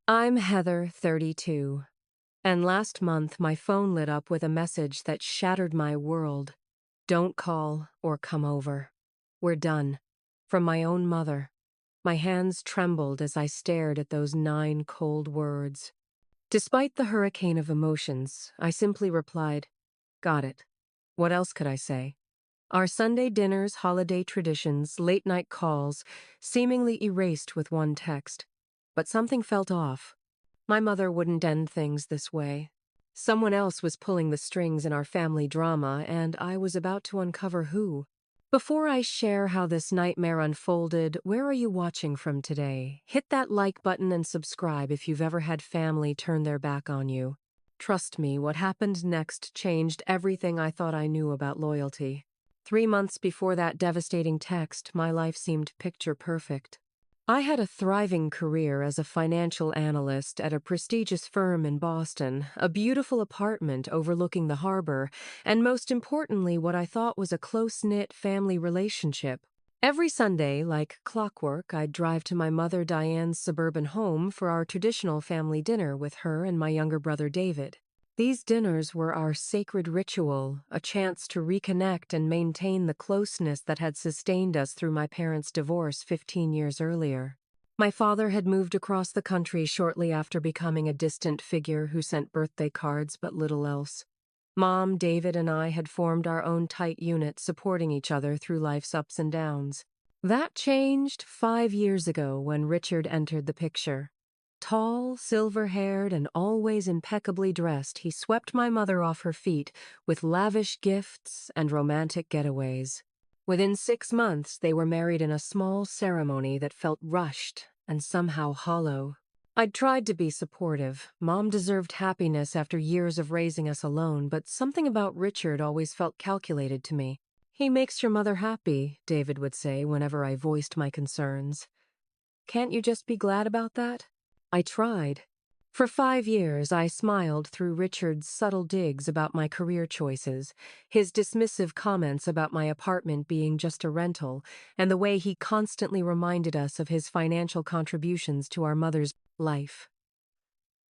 I'm Heather, 32, and last month my phone lit up with a message that shattered my world. Don't call or come over. We're done. From my own mother. My hands trembled as I stared at those 9 cold words. Despite the hurricane of emotions, I simply replied, "Got it." What else could I say? Our Sunday dinners, holiday traditions, late-night calls, seemingly erased with one text. But something felt off. My mother wouldn't end things this way. Someone else was pulling the strings in our family drama, and I was about to uncover who. Before I share how this nightmare unfolded, where are you watching from today? Hit that like button and subscribe if you've ever had family turn their back on you. Trust me, what happened next changed everything I thought I knew about loyalty. 3 months before that devastating text, my life seemed picture perfect. I had a thriving career as a financial analyst at a prestigious firm in Boston, a beautiful apartment overlooking the harbor, and most importantly, what I thought was a close-knit family relationship. Every Sunday, like clockwork, I'd drive to my mother Diane's suburban home for our traditional family dinner with her and my younger brother David. These dinners were our sacred ritual, a chance to reconnect and maintain the closeness that had sustained us through my parents' divorce 15 years earlier. My father had moved across the country shortly after becoming a distant figure who sent birthday cards but little else. Mom, David, and I had formed our own tight unit, supporting each other through life's ups and downs. That changed 5 years ago when Richard entered the picture. Tall, silver-haired, and always impeccably dressed, he swept my mother off her feet with lavish gifts and romantic getaways. Within 6 months, they were married in a small ceremony that felt rushed and somehow hollow. I'd tried to be supportive. Mom deserved happiness after years of raising us alone, but something about Richard always felt calculated to me. "He makes your mother happy," David would say whenever I voiced my concerns. "Can't you just be glad about that?" I tried. For 5 years, I smiled through Richard's subtle digs about my career choices, his dismissive comments about my apartment being just a rental, and the way he constantly reminded us of his financial contributions to our mother's life.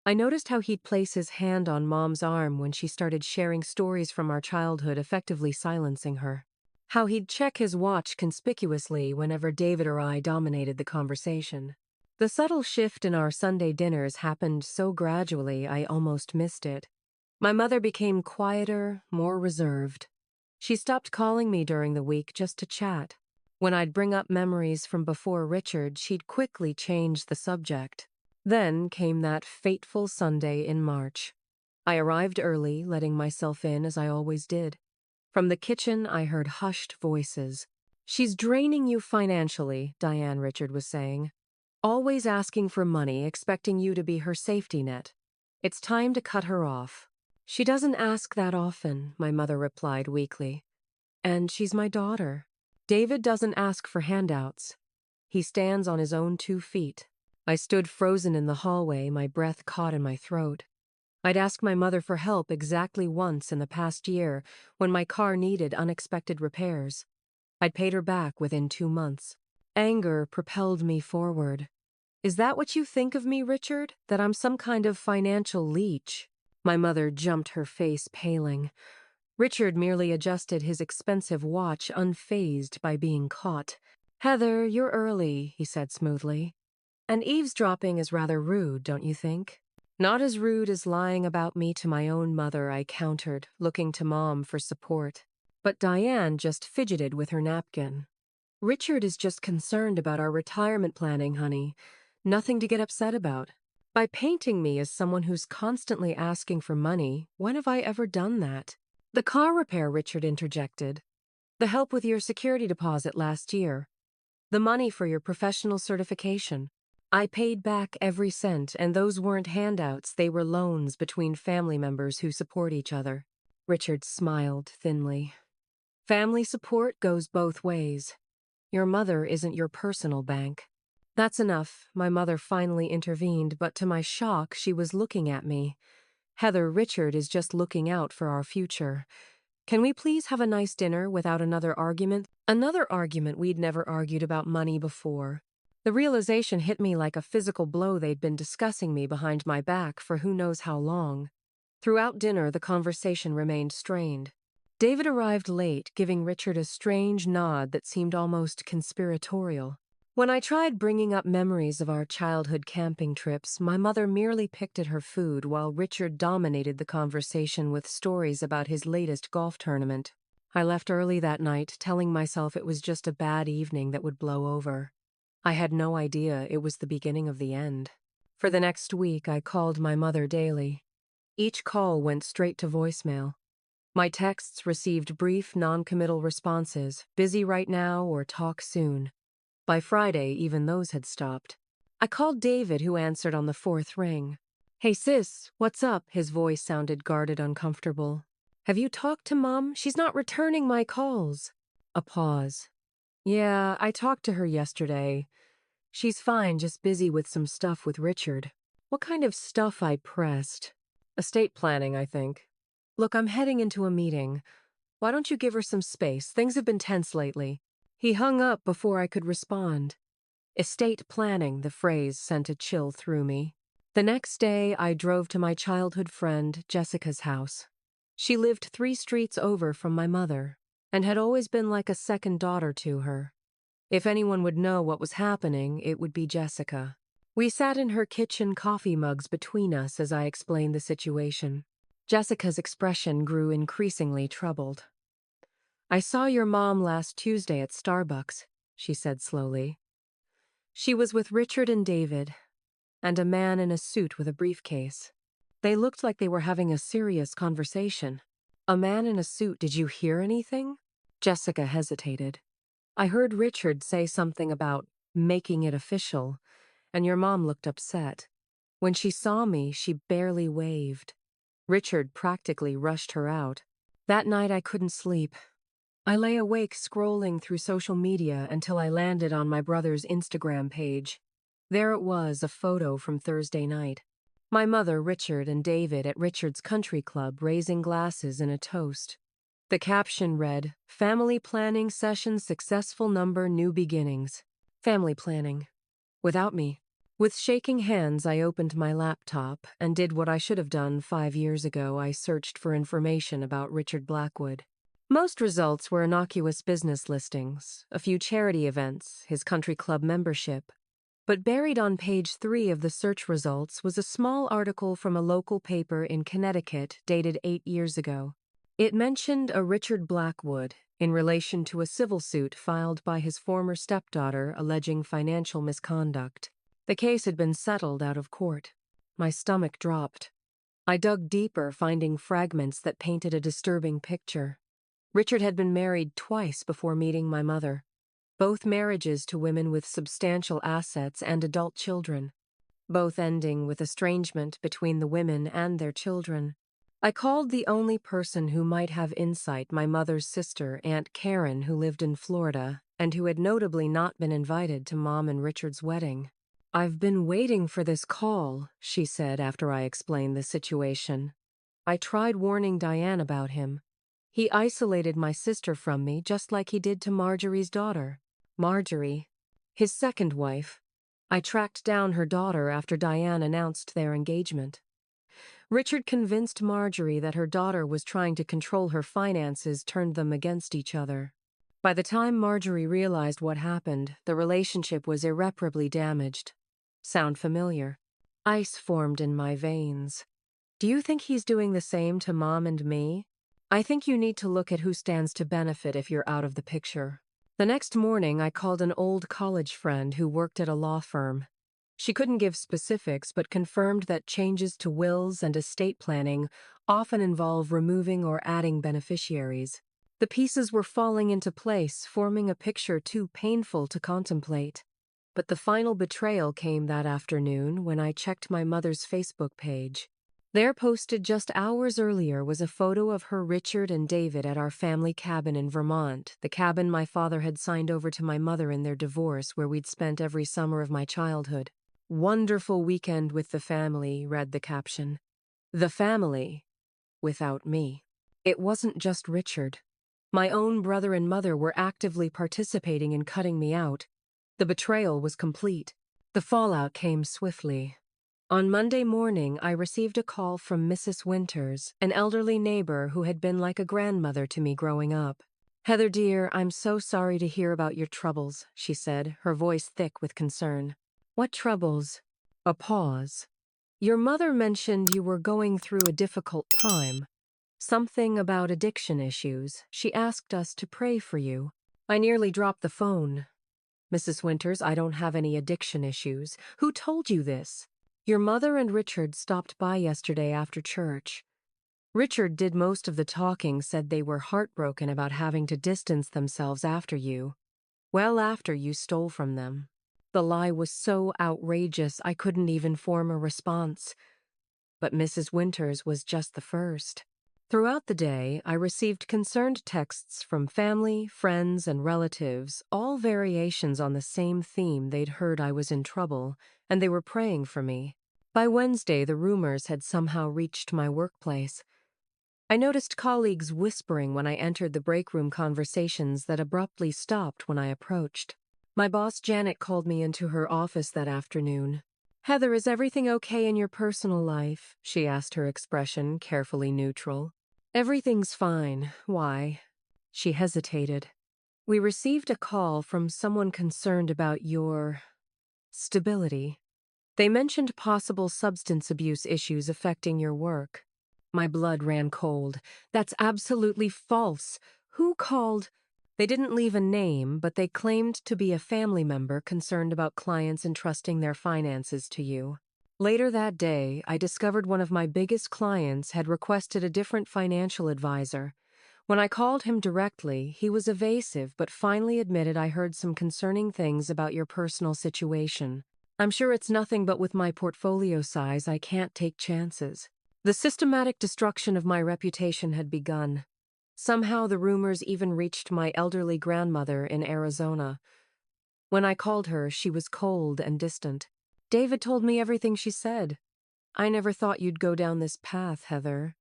I noticed how he'd place his hand on Mom's arm when she started sharing stories from our childhood, effectively silencing her. How he'd check his watch conspicuously whenever David or I dominated the conversation. The subtle shift in our Sunday dinners happened so gradually I almost missed it. My mother became quieter, more reserved. She stopped calling me during the week just to chat. When I'd bring up memories from before Richard, she'd quickly change the subject. Then came that fateful Sunday in March. I arrived early, letting myself in as I always did. From the kitchen, I heard hushed voices. "She's draining you financially," Diane Richard was saying. "Always asking for money, expecting you to be her safety net. It's time to cut her off." "She doesn't ask that often," my mother replied weakly. "And she's my daughter." "David doesn't ask for handouts. He stands on his own 2 feet." I stood frozen in the hallway, my breath caught in my throat. I'd asked my mother for help exactly once in the past year when my car needed unexpected repairs. I'd paid her back within 2 months. Anger propelled me forward. "Is that what you think of me, Richard? That I'm some kind of financial leech?" My mother jumped, her face paling. Richard merely adjusted his expensive watch, unfazed by being caught. "Heather, you're early," he said smoothly. "And eavesdropping is rather rude, don't you think?" "Not as rude as lying about me to my own mother," I countered, looking to Mom for support. But Diane just fidgeted with her napkin. "Richard is just concerned about our retirement planning, honey. Nothing to get upset about. By painting me as someone who's constantly asking for money, when have I ever done that?" "The car repair," Richard interjected. "The help with your security deposit last year. The money for your professional certification. I paid back every cent, and those weren't handouts, they were loans between family members who support each other." Richard smiled thinly. "Family support goes both ways. Your mother isn't your personal bank." "That's enough," my mother finally intervened, but to my shock, she was looking at me. "Heather, Richard is just looking out for our future. Can we please have a nice dinner without another argument?" Another argument we'd never argued about money before. The realization hit me like a physical blow. They'd been discussing me behind my back for who knows how long. Throughout dinner, the conversation remained strained. David arrived late, giving Richard a strange nod that seemed almost conspiratorial. When I tried bringing up memories of our childhood camping trips, my mother merely picked at her food while Richard dominated the conversation with stories about his latest golf tournament. I left early that night, telling myself it was just a bad evening that would blow over. I had no idea it was the beginning of the end. For the next week, I called my mother daily. Each call went straight to voicemail. My texts received brief, non-committal responses, busy right now or talk soon. By Friday, even those had stopped. I called David, who answered on the fourth ring. "Hey sis, what's up?" His voice sounded guarded, uncomfortable. "Have you talked to Mom? She's not returning my calls." A pause. "Yeah, I talked to her yesterday. She's fine, just busy with some stuff with Richard." What kind of stuff? I pressed. "Estate planning, I think." "Look, I'm heading into a meeting. Why don't you give her some space? Things have been tense lately." He hung up before I could respond. Estate planning, the phrase sent a chill through me. The next day, I drove to my childhood friend, Jessica's house. She lived 3 streets over from my mother, and had always been like a second daughter to her. If anyone would know what was happening, it would be Jessica. We sat in her kitchen, coffee mugs between us as I explained the situation. Jessica's expression grew increasingly troubled. "I saw your mom last Tuesday at Starbucks," she said slowly. "She was with Richard and David, and a man in a suit with a briefcase. They looked like they were having a serious conversation." "A man in a suit? Did you hear anything?" Jessica hesitated. "I heard Richard say something about making it official, and your mom looked upset. When she saw me, she barely waved. Richard practically rushed her out. That night I couldn't sleep. I lay awake scrolling through social media until I landed on my brother's Instagram page. There it was, a photo from Thursday night. My mother, Richard, and David at Richard's country club raising glasses in a toast. The caption read, "Family planning session successful, number new beginnings." Family planning. Without me. With shaking hands, I opened my laptop and did what I should have done 5 years ago. I searched for information about Richard Blackwood. Most results were innocuous business listings, a few charity events, his country club membership. But buried on page 3 of the search results was a small article from a local paper in Connecticut dated 8 years ago. It mentioned a Richard Blackwood in relation to a civil suit filed by his former stepdaughter alleging financial misconduct. The case had been settled out of court. My stomach dropped. I dug deeper, finding fragments that painted a disturbing picture. Richard had been married twice before meeting my mother. Both marriages to women with substantial assets and adult children. Both ending with estrangement between the women and their children. I called the only person who might have insight, my mother's sister, Aunt Karen, who lived in Florida, and who had notably not been invited to Mom and Richard's wedding. "I've been waiting for this call," she said after I explained the situation. "I tried warning Diane about him. He isolated my sister from me just like he did to Marjorie's daughter." Marjorie, his second wife. I tracked down her daughter after Diane announced their engagement. Richard convinced Marjorie that her daughter was trying to control her finances, turned them against each other. By the time Marjorie realized what happened, the relationship was irreparably damaged. Sound familiar? Ice formed in my veins. "Do you think he's doing the same to Mom and me?" "I think you need to look at who stands to benefit if you're out of the picture." The next morning, I called an old college friend who worked at a law firm. She couldn't give specifics, but confirmed that changes to wills and estate planning often involve removing or adding beneficiaries. The pieces were falling into place, forming a picture too painful to contemplate. But the final betrayal came that afternoon when I checked my mother's Facebook page. There, posted just hours earlier, was a photo of her, Richard, and David at our family cabin in Vermont, the cabin my father had signed over to my mother in their divorce, where we'd spent every summer of my childhood. "Wonderful weekend with the family," read the caption. The family, without me. It wasn't just Richard. My own brother and mother were actively participating in cutting me out. The betrayal was complete. The fallout came swiftly. On Monday morning, I received a call from Mrs. Winters, an elderly neighbor who had been like a grandmother to me growing up. "Heather dear, I'm so sorry to hear about your troubles," she said, her voice thick with concern. "What troubles?" A pause. "Your mother mentioned you were going through a difficult time. Something about addiction issues. She asked us to pray for you." I nearly dropped the phone. "Mrs. Winters, I don't have any addiction issues. Who told you this?" "Your mother and Richard stopped by yesterday after church. Richard did most of the talking, said they were heartbroken about having to distance themselves after you. Well, after you stole from them." The lie was so outrageous I couldn't even form a response. But Mrs. Winters was just the first. Throughout the day, I received concerned texts from family, friends, and relatives, all variations on the same theme. They'd heard I was in trouble, and they were praying for me. By Wednesday, the rumors had somehow reached my workplace. I noticed colleagues whispering when I entered the break room, conversations that abruptly stopped when I approached. My boss Janet called me into her office that afternoon. "Heather, is everything okay in your personal life?" she asked, her expression carefully neutral. "Everything's fine. Why?" She hesitated. "We received a call from someone concerned about your stability. They mentioned possible substance abuse issues affecting your work." My blood ran cold. "That's absolutely false. Who called?" "They didn't leave a name, but they claimed to be a family member concerned about clients entrusting their finances to you." Later that day, I discovered one of my biggest clients had requested a different financial advisor. When I called him directly, he was evasive but finally admitted, "I heard some concerning things about your personal situation. I'm sure it's nothing, but with my portfolio size, I can't take chances." The systematic destruction of my reputation had begun. Somehow the rumors even reached my elderly grandmother in Arizona. When I called her, she was cold and distant. "David told me everything," she said. "I never thought you'd go down this path, Heather.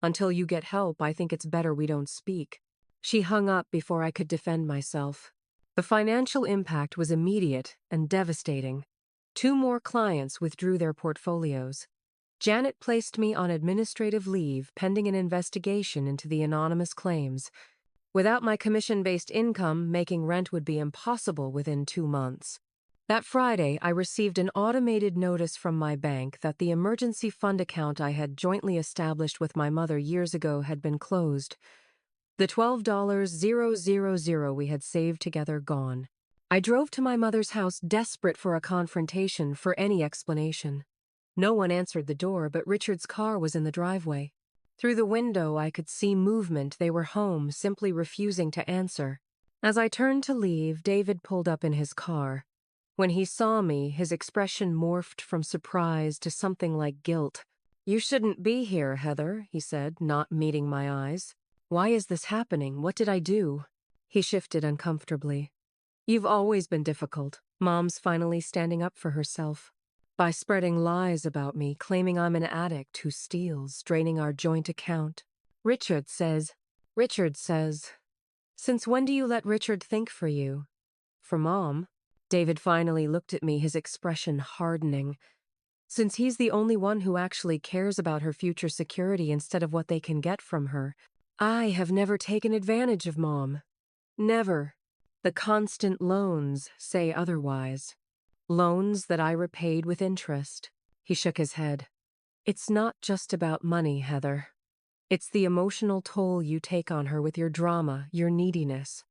Until you get help, I think it's better we don't speak." She hung up before I could defend myself. The financial impact was immediate and devastating. 2 more clients withdrew their portfolios. Janet placed me on administrative leave pending an investigation into the anonymous claims. Without my commission-based income, making rent would be impossible within 2 months. That Friday, I received an automated notice from my bank that the emergency fund account I had jointly established with my mother years ago had been closed. The $12,000 we had saved together gone. I drove to my mother's house, desperate for a confrontation, for any explanation. No one answered the door, but Richard's car was in the driveway. Through the window, I could see movement. They were home, simply refusing to answer. As I turned to leave, David pulled up in his car. When he saw me, his expression morphed from surprise to something like guilt. "You shouldn't be here, Heather," he said, not meeting my eyes. "Why is this happening? What did I do?" He shifted uncomfortably. "You've always been difficult. Mom's finally standing up for herself. By spreading lies about me, claiming I'm an addict who steals, draining our joint account. Richard says, since when do you let Richard think for you?" "For Mom." David finally looked at me, his expression hardening. "Since he's the only one who actually cares about her future security instead of what they can get from her. I have never taken advantage of Mom. Never. The constant loans say otherwise. Loans that I repaid with interest." He shook his head. "It's not just about money, Heather. It's the emotional toll you take on her with your drama, your neediness.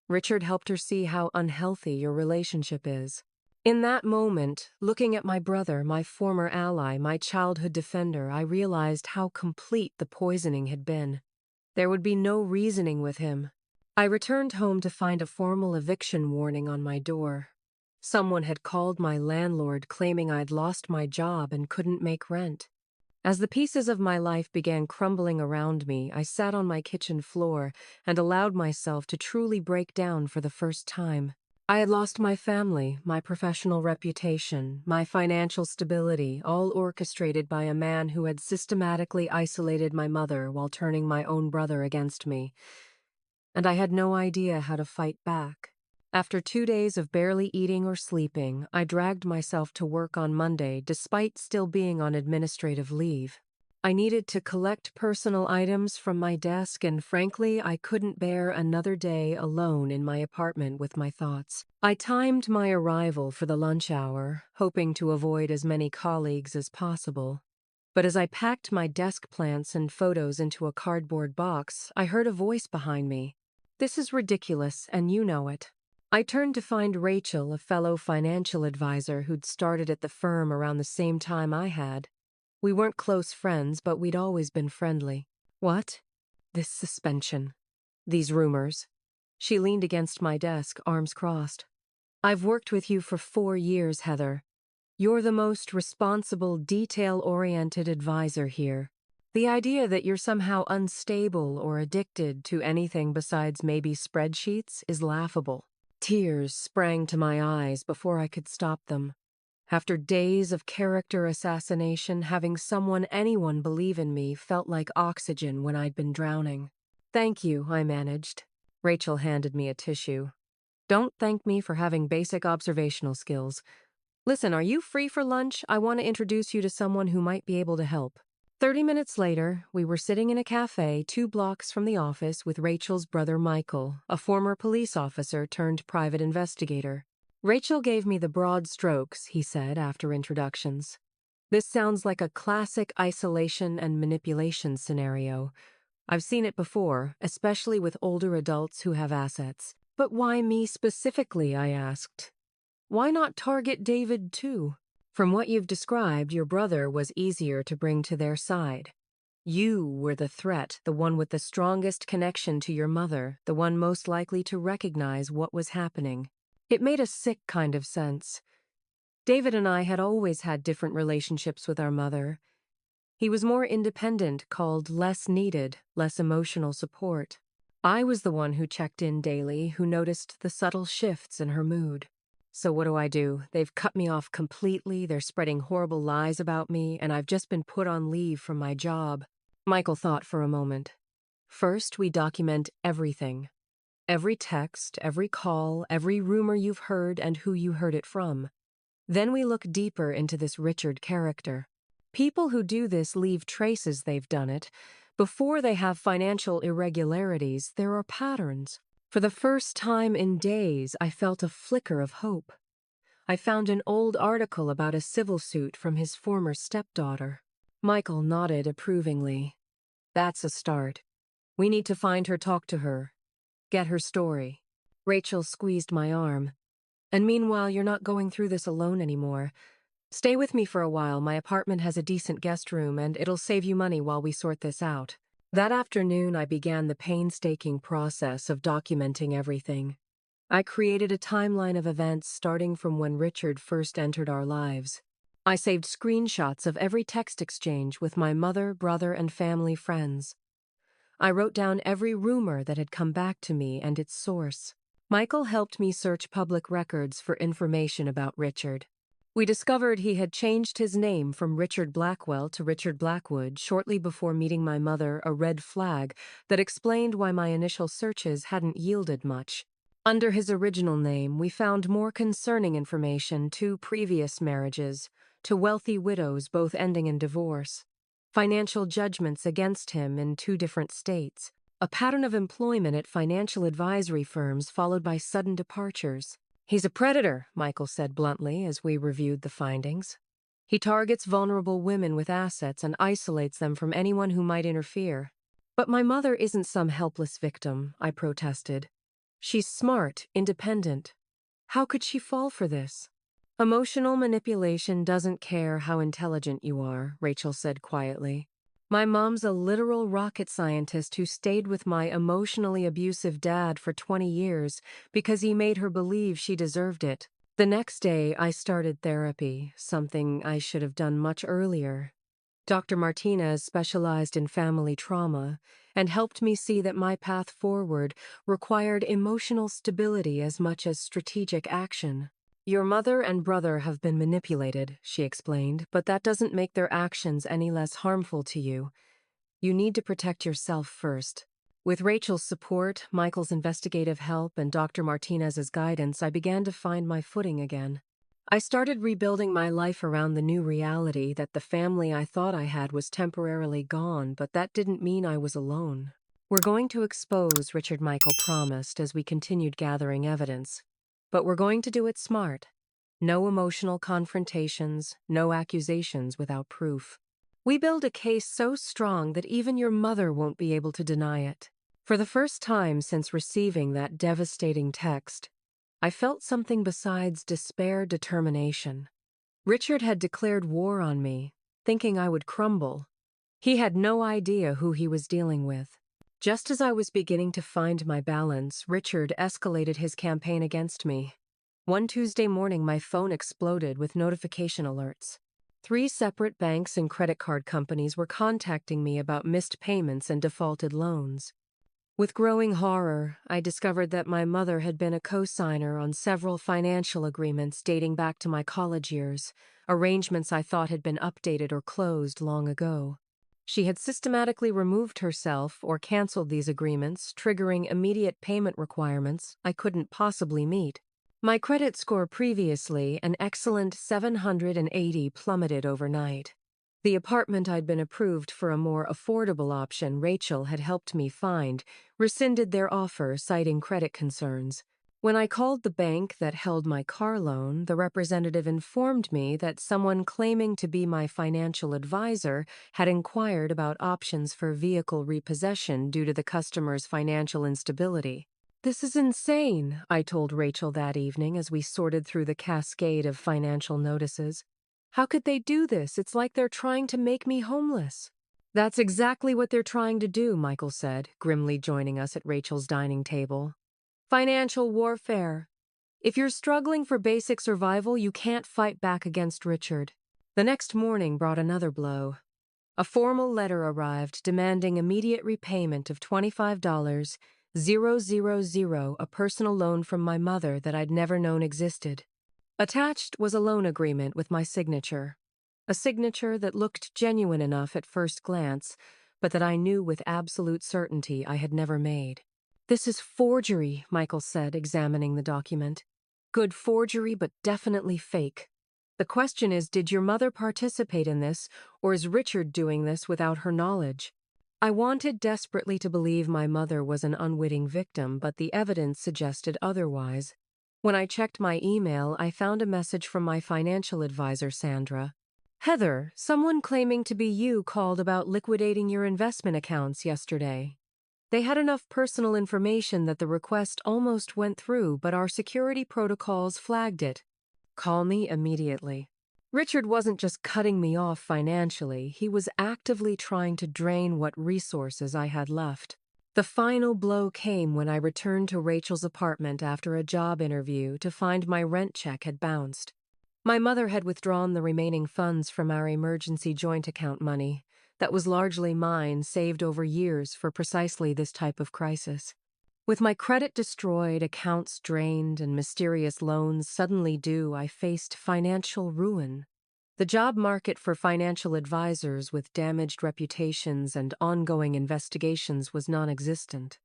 Richard helped her see how unhealthy your relationship is." In that moment, looking at my brother, my former ally, my childhood defender, I realized how complete the poisoning had been. There would be no reasoning with him. I returned home to find a formal eviction warning on my door. Someone had called my landlord claiming I'd lost my job and couldn't make rent. As the pieces of my life began crumbling around me, I sat on my kitchen floor and allowed myself to truly break down for the first time. I had lost my family, my professional reputation, my financial stability, all orchestrated by a man who had systematically isolated my mother while turning my own brother against me. And I had no idea how to fight back. After 2 days of barely eating or sleeping, I dragged myself to work on Monday despite still being on administrative leave. I needed to collect personal items from my desk, and frankly, I couldn't bear another day alone in my apartment with my thoughts. I timed my arrival for the lunch hour, hoping to avoid as many colleagues as possible. But as I packed my desk plants and photos into a cardboard box, I heard a voice behind me. "This is ridiculous, and you know it." I turned to find Rachel, a fellow financial advisor who'd started at the firm around the same time I had. We weren't close friends, but we'd always been friendly. "What?" "This suspension. These rumors." She leaned against my desk, arms crossed. "I've worked with you for 4 years, Heather. You're the most responsible, detail-oriented advisor here. The idea that you're somehow unstable or addicted to anything besides maybe spreadsheets is laughable." Tears sprang to my eyes before I could stop them. After days of character assassination, having anyone believe in me felt like oxygen when I'd been drowning. "Thank you," I managed. Rachel handed me a tissue. "Don't thank me for having basic observational skills. Listen, are you free for lunch? I want to introduce you to someone who might be able to help." 30 minutes later, we were sitting in a cafe 2 blocks from the office with Rachel's brother Michael, a former police officer turned private investigator. Rachel gave me the broad strokes, he said after introductions. "This sounds like a classic isolation and manipulation scenario. I've seen it before, especially with older adults who have assets." "But why me specifically?" I asked. "Why not target David too? From what you've described, your brother was easier to bring to their side. You were the threat, the one with the strongest connection to your mother, the one most likely to recognize what was happening." It made a sick kind of sense. David and I had always had different relationships with our mother. He was more independent, called less needed, less emotional support. I was the one who checked in daily, who noticed the subtle shifts in her mood. So what do? They've cut me off completely, they're spreading horrible lies about me, and I've just been put on leave from my job. Michael thought for a moment. "First, we document everything. Every text, every call, every rumor you've heard and who you heard it from. Then we look deeper into this Richard character. People who do this leave traces they've done it. Before they have financial irregularities, there are patterns. For the first time in days, I felt a flicker of hope. I found an old article about a civil suit from his former stepdaughter." Michael nodded approvingly. "That's a start. We need to find her, talk to her, get her story." Rachel squeezed my arm. "And meanwhile, you're not going through this alone anymore. Stay with me for a while. My apartment has a decent guest room, and it'll save you money while we sort this out." That afternoon, I began the painstaking process of documenting everything. I created a timeline of events starting from when Richard first entered our lives. I saved screenshots of every text exchange with my mother, brother, and family friends. I wrote down every rumor that had come back to me and its source. Michael helped me search public records for information about Richard. We discovered he had changed his name from Richard Blackwell to Richard Blackwood shortly before meeting my mother, a red flag that explained why my initial searches hadn't yielded much. Under his original name, we found more concerning information: 2 previous marriages, to wealthy widows both ending in divorce, financial judgments against him in 2 different states, a pattern of employment at financial advisory firms followed by sudden departures. "He's a predator," Michael said bluntly as we reviewed the findings. "He targets vulnerable women with assets and isolates them from anyone who might interfere." "But my mother isn't some helpless victim," I protested. "She's smart, independent. How could she fall for this?" "Emotional manipulation doesn't care how intelligent you are," Rachel said quietly. "My mom's a literal rocket scientist who stayed with my emotionally abusive dad for 20 years because he made her believe she deserved it." The next day, I started therapy, something I should have done much earlier. Dr. Martinez specialized in family trauma and helped me see that my path forward required emotional stability as much as strategic action. "Your mother and brother have been manipulated," she explained, "but that doesn't make their actions any less harmful to you. You need to protect yourself first." With Rachel's support, Michael's investigative help, and Dr. Martinez's guidance, I began to find my footing again. I started rebuilding my life around the new reality that the family I thought I had was temporarily gone, but that didn't mean I was alone. "We're going to expose," Richard Michael promised as we continued gathering evidence. "But we're going to do it smart. No emotional confrontations, no accusations without proof. We build a case so strong that even your mother won't be able to deny it." For the first time since receiving that devastating text, I felt something besides despair, determination. Richard had declared war on me, thinking I would crumble. He had no idea who he was dealing with. Just as I was beginning to find my balance, Richard escalated his campaign against me. One Tuesday morning, my phone exploded with notification alerts. 3 separate banks and credit card companies were contacting me about missed payments and defaulted loans. With growing horror, I discovered that my mother had been a co-signer on several financial agreements dating back to my college years, arrangements I thought had been updated or closed long ago. She had systematically removed herself or canceled these agreements, triggering immediate payment requirements I couldn't possibly meet. My credit score, previously an excellent 780, plummeted overnight. The apartment I'd been approved for a more affordable option Rachel had helped me find rescinded their offer, citing credit concerns. When I called the bank that held my car loan, the representative informed me that someone claiming to be my financial advisor had inquired about options for vehicle repossession due to the customer's financial instability. "This is insane," I told Rachel that evening as we sorted through the cascade of financial notices. "How could they do this? It's like they're trying to make me homeless." "That's exactly what they're trying to do," Michael said, grimly joining us at Rachel's dining table. "Financial warfare. If you're struggling for basic survival, you can't fight back against Richard." The next morning brought another blow. A formal letter arrived demanding immediate repayment of $25,000, a personal loan from my mother that I'd never known existed. Attached was a loan agreement with my signature. A signature that looked genuine enough at first glance, but that I knew with absolute certainty I had never made. "This is forgery," Michael said, examining the document. "Good forgery, but definitely fake. The question is, did your mother participate in this, or is Richard doing this without her knowledge?" I wanted desperately to believe my mother was an unwitting victim, but the evidence suggested otherwise. When I checked my email, I found a message from my financial advisor, Sandra. "Heather, someone claiming to be you called about liquidating your investment accounts yesterday. They had enough personal information that the request almost went through, but our security protocols flagged it. Call me immediately." Richard wasn't just cutting me off financially, he was actively trying to drain what resources I had left. The final blow came when I returned to Rachel's apartment after a job interview to find my rent check had bounced. My mother had withdrawn the remaining funds from our emergency joint account money. That was largely mine, saved over years for precisely this type of crisis. With my credit destroyed, accounts drained, and mysterious loans suddenly due, I faced financial ruin. The job market for financial advisors with damaged reputations and ongoing investigations was non-existent.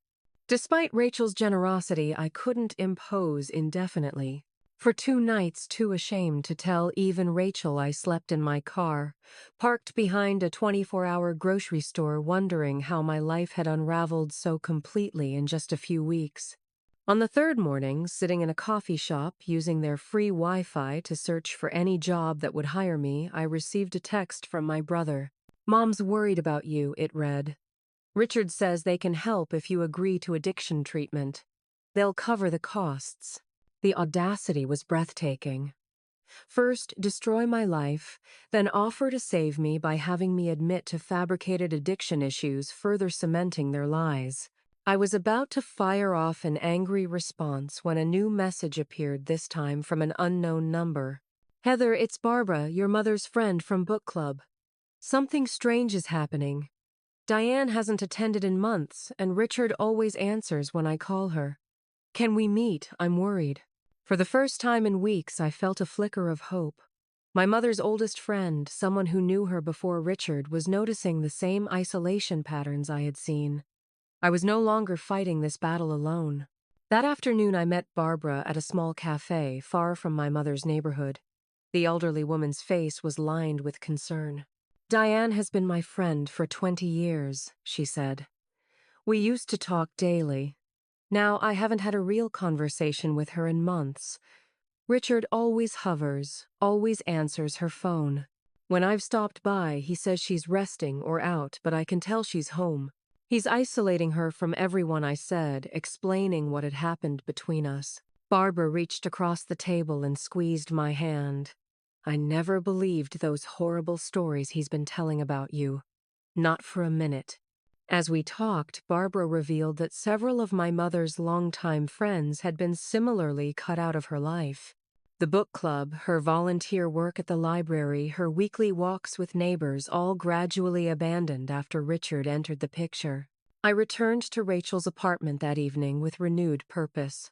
Despite Rachel's generosity, I couldn't impose indefinitely. For 2 nights, too ashamed to tell even Rachel, I slept in my car, parked behind a 24-hour grocery store, wondering how my life had unraveled so completely in just a few weeks. On the 3rd morning, sitting in a coffee shop using their free Wi-Fi to search for any job that would hire me, I received a text from my brother. "Mom's worried about you," it read. "Richard says they can help if you agree to addiction treatment. They'll cover the costs." The audacity was breathtaking. First, destroy my life, then offer to save me by having me admit to fabricated addiction issues, further cementing their lies. I was about to fire off an angry response when a new message appeared, this time from an unknown number. "Heather, it's Barbara, your mother's friend from book club. Something strange is happening. Diane hasn't attended in months, and Richard always answers when I call her. Can we meet? I'm worried." For the first time in weeks, I felt a flicker of hope. My mother's oldest friend, someone who knew her before Richard, was noticing the same isolation patterns I had seen. I was no longer fighting this battle alone. That afternoon I met Barbara at a small cafe far from my mother's neighborhood. The elderly woman's face was lined with concern. "Diane has been my friend for 20 years," she said. "We used to talk daily. Now I haven't had a real conversation with her in months. Richard always hovers, always answers her phone. When I've stopped by, he says she's resting or out, but I can tell she's home. He's isolating her from everyone," I said, explaining what had happened between us. Barbara reached across the table and squeezed my hand. "I never believed those horrible stories he's been telling about you. Not for a minute." As we talked, Barbara revealed that several of my mother's longtime friends had been similarly cut out of her life. The book club, her volunteer work at the library, her weekly walks with neighbors all gradually abandoned after Richard entered the picture. I returned to Rachel's apartment that evening with renewed purpose.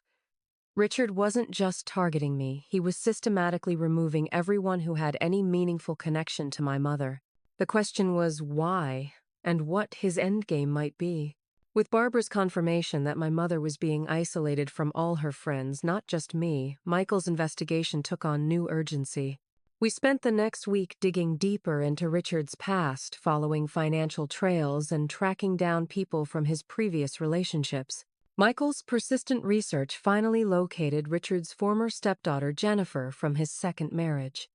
Richard wasn't just targeting me, he was systematically removing everyone who had any meaningful connection to my mother. The question was why, and what his endgame might be. With Barbara's confirmation that my mother was being isolated from all her friends, not just me, Michael's investigation took on new urgency. We spent the next week digging deeper into Richard's past, following financial trails and tracking down people from his previous relationships. Michael's persistent research finally located Richard's former stepdaughter Jennifer from his second marriage.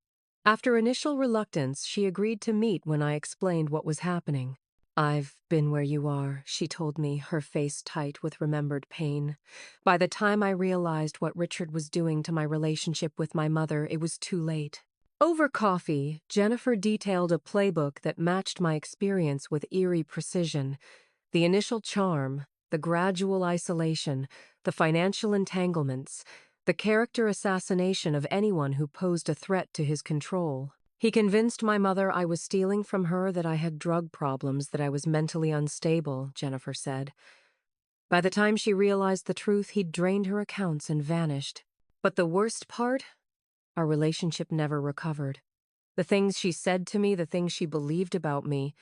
After initial reluctance, she agreed to meet when I explained what was happening. "I've been where you are," she told me, her face tight with remembered pain. By the time I realized what Richard was doing to my relationship with my mother, it was too late. Over coffee, Jennifer detailed a playbook that matched my experience with eerie precision. The initial charm, the gradual isolation, the financial entanglements, the character assassination of anyone who posed a threat to his control. He convinced my mother I was stealing from her, that I had drug problems, that I was mentally unstable, Jennifer said. By the time she realized the truth, he'd drained her accounts and vanished. But the worst part? Our relationship never recovered. The things she said to me, the things she believed about me,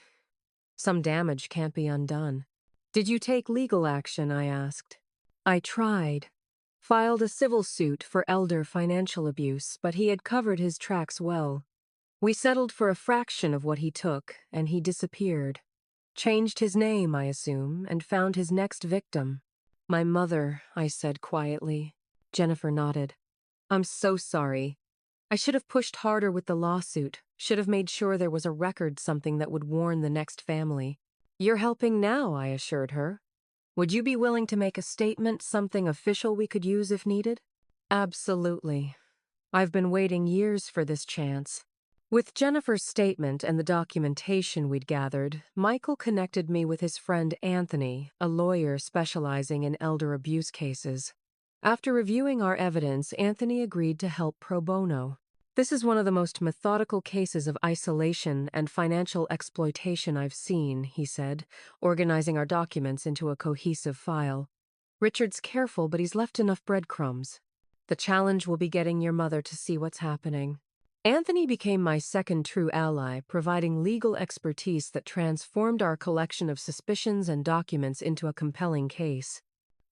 some damage can't be undone. "Did you take legal action?" I asked. "I tried. Filed a civil suit for elder financial abuse, but he had covered his tracks well. We settled for a fraction of what he took, and he disappeared. Changed his name, I assume, and found his next victim." "My mother," I said quietly. Jennifer nodded. "I'm so sorry. I should have pushed harder with the lawsuit, should have made sure there was a record, something that would warn the next family." "You're helping now," I assured her. "Would you be willing to make a statement, something official we could use if needed?" "Absolutely. I've been waiting years for this chance." With Jennifer's statement and the documentation we'd gathered, Michael connected me with his friend Anthony, a lawyer specializing in elder abuse cases. After reviewing our evidence, Anthony agreed to help pro bono. "This is one of the most methodical cases of isolation and financial exploitation I've seen," he said, organizing our documents into a cohesive file. "Richard's careful, but he's left enough breadcrumbs. The challenge will be getting your mother to see what's happening." Anthony became my second true ally, providing legal expertise that transformed our collection of suspicions and documents into a compelling case.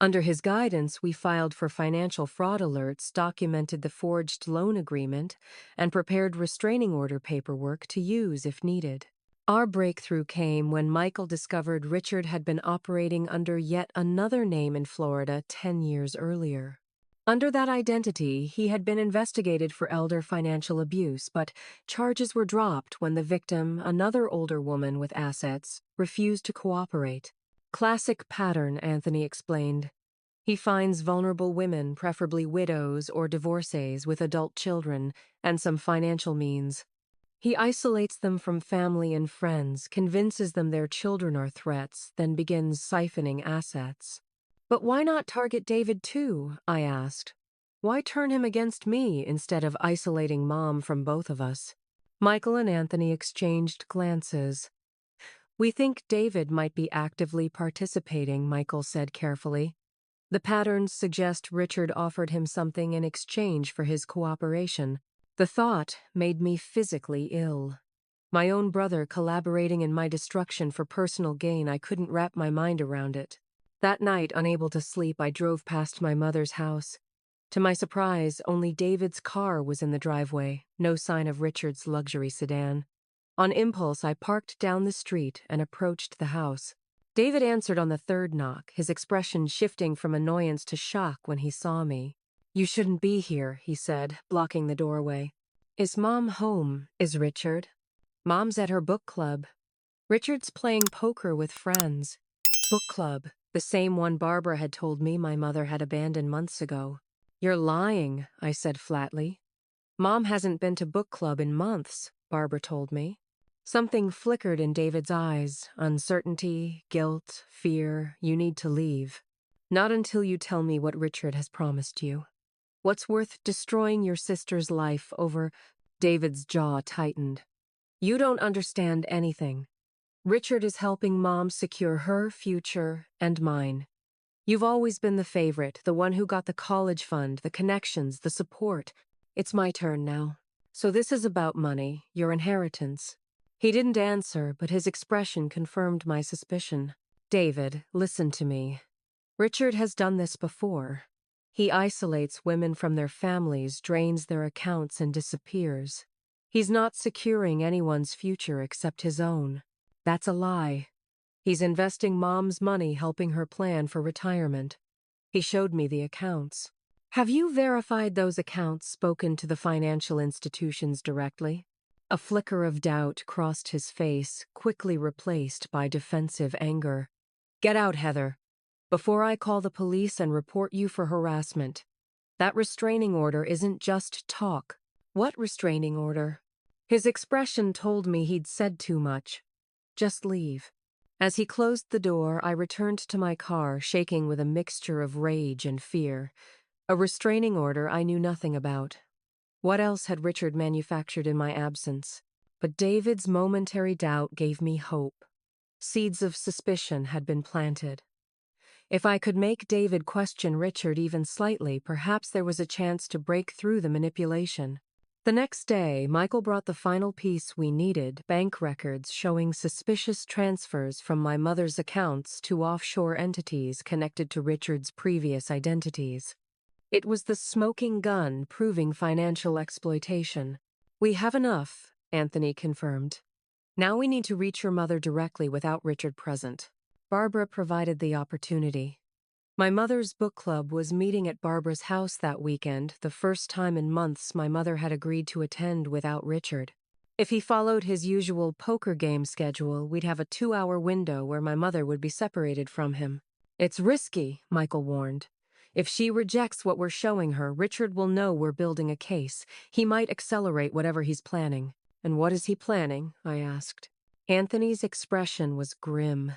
Under his guidance, we filed for financial fraud alerts, documented the forged loan agreement, and prepared restraining order paperwork to use if needed. Our breakthrough came when Michael discovered Richard had been operating under yet another name in Florida 10 years earlier. Under that identity, he had been investigated for elder financial abuse, but charges were dropped when the victim, another older woman with assets, refused to cooperate. "Classic pattern," Anthony explained. "He finds vulnerable women, preferably widows or divorcees with adult children and some financial means. He isolates them from family and friends, convinces them their children are threats, then begins siphoning assets." "But why not target David too?" I asked. "Why turn him against me instead of isolating Mom from both of us?" Michael and Anthony exchanged glances. "We think David might be actively participating," Michael said carefully. "The patterns suggest Richard offered him something in exchange for his cooperation." The thought made me physically ill. My own brother collaborating in my destruction for personal gain, I couldn't wrap my mind around it. That night, unable to sleep, I drove past my mother's house. To my surprise, only David's car was in the driveway, no sign of Richard's luxury sedan. On impulse, I parked down the street and approached the house. David answered on the third knock, his expression shifting from annoyance to shock when he saw me. "You shouldn't be here," he said, blocking the doorway. "Is Mom home? Is Richard?" "Mom's at her book club. Richard's playing poker with friends." Book club, the same one Barbara had told me my mother had abandoned months ago. "You're lying," I said flatly. "Mom hasn't been to book club in months," Barbara told me. Something flickered in David's eyes, uncertainty, guilt, fear. "You need to leave. Not until you tell me what Richard has promised you. What's worth destroying your sister's life over?" David's jaw tightened. "You don't understand anything. Richard is helping Mom secure her future and mine. You've always been the favorite, the one who got the college fund, the connections, the support. It's my turn now. So this is about money, your inheritance." He didn't answer, but his expression confirmed my suspicion. "David, listen to me. Richard has done this before. He isolates women from their families, drains their accounts, and disappears. He's not securing anyone's future except his own. That's a lie. He's investing Mom's money helping her plan for retirement." He showed me the accounts. "Have you verified those accounts, spoken to the financial institutions directly?" A flicker of doubt crossed his face, quickly replaced by defensive anger. "Get out, Heather, before I call the police and report you for harassment. That restraining order isn't just talk." "What restraining order?" His expression told me he'd said too much. "Just leave." As he closed the door, I returned to my car, shaking with a mixture of rage and fear. A restraining order I knew nothing about. What else had Richard manufactured in my absence? But David's momentary doubt gave me hope. Seeds of suspicion had been planted. If I could make David question Richard even slightly, perhaps there was a chance to break through the manipulation. The next day, Michael brought the final piece we needed, bank records showing suspicious transfers from my mother's accounts to offshore entities connected to Richard's previous identities. It was the smoking gun proving financial exploitation. "We have enough," Anthony confirmed. "Now we need to reach your mother directly without Richard present." Barbara provided the opportunity. My mother's book club was meeting at Barbara's house that weekend, the first time in months my mother had agreed to attend without Richard. If he followed his usual poker game schedule, we'd have a 2-hour window where my mother would be separated from him. "It's risky," Michael warned. "If she rejects what we're showing her, Richard will know we're building a case. He might accelerate whatever he's planning." "And what is he planning?" I asked. Anthony's expression was grim.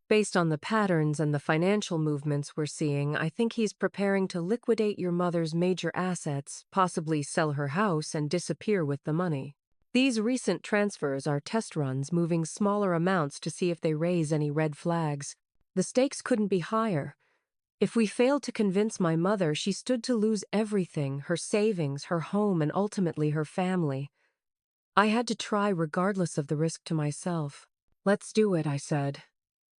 "Based on the patterns and the financial movements we're seeing, I think he's preparing to liquidate your mother's major assets, possibly sell her house and disappear with the money. These recent transfers are test runs, moving smaller amounts to see if they raise any red flags. The stakes couldn't be higher. If we failed to convince my mother, she stood to lose everything, her savings, her home, and ultimately her family. I had to try regardless of the risk to myself." "Let's do it," I said.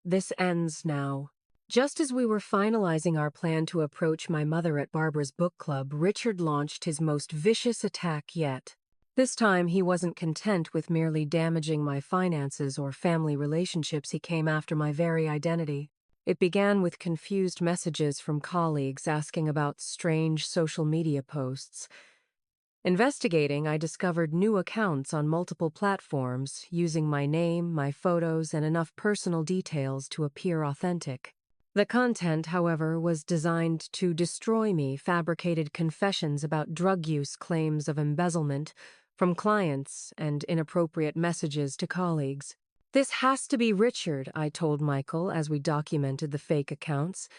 "This ends now." Just as we were finalizing our plan to approach my mother at Barbara's book club, Richard launched his most vicious attack yet. This time, he wasn't content with merely damaging my finances or family relationships. He came after my very identity. It began with confused messages from colleagues asking about strange social media posts. Investigating, I discovered new accounts on multiple platforms, using my name, my photos, and enough personal details to appear authentic. The content, however, was designed to destroy me, fabricated confessions about drug use, claims of embezzlement from clients, and inappropriate messages to colleagues. "This has to be Richard," I told Michael as we documented the fake accounts.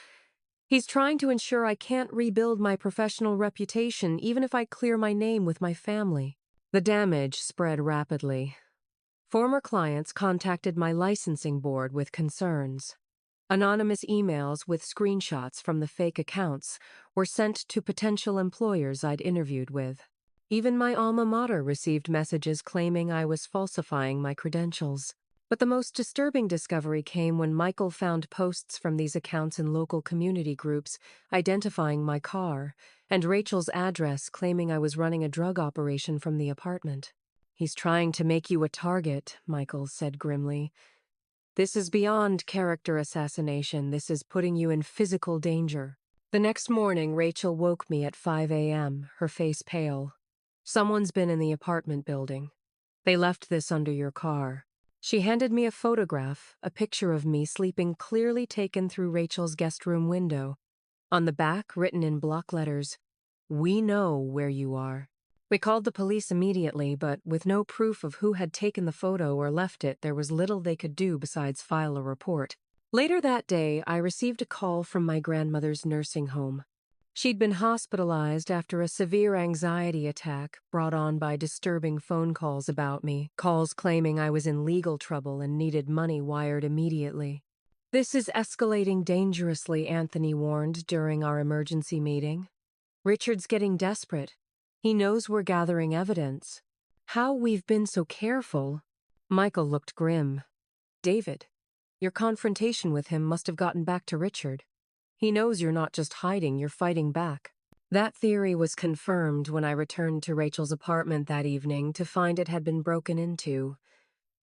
"He's trying to ensure I can't rebuild my professional reputation even if I clear my name with my family." The damage spread rapidly. Former clients contacted my licensing board with concerns. Anonymous emails with screenshots from the fake accounts were sent to potential employers I'd interviewed with. Even my alma mater received messages claiming I was falsifying my credentials. But the most disturbing discovery came when Michael found posts from these accounts in local community groups identifying my car, and Rachel's address claiming I was running a drug operation from the apartment. "He's trying to make you a target," Michael said grimly. "This is beyond character assassination. This is putting you in physical danger." The next morning, Rachel woke me at 5 a.m., her face pale. "Someone's been in the apartment building. They left this under your car." She handed me a photograph, a picture of me sleeping clearly taken through Rachel's guest room window. On the back, written in block letters, "We know where you are." We called the police immediately, but with no proof of who had taken the photo or left it, there was little they could do besides file a report. Later that day, I received a call from my grandmother's nursing home. She'd been hospitalized after a severe anxiety attack brought on by disturbing phone calls about me, calls claiming I was in legal trouble and needed money wired immediately. "This is escalating dangerously," Anthony warned during our emergency meeting. "Richard's getting desperate. He knows we're gathering evidence. How we've been so careful." Michael looked grim. "David, your confrontation with him must have gotten back to Richard. He knows you're not just hiding, you're fighting back." That theory was confirmed when I returned to Rachel's apartment that evening to find it had been broken into.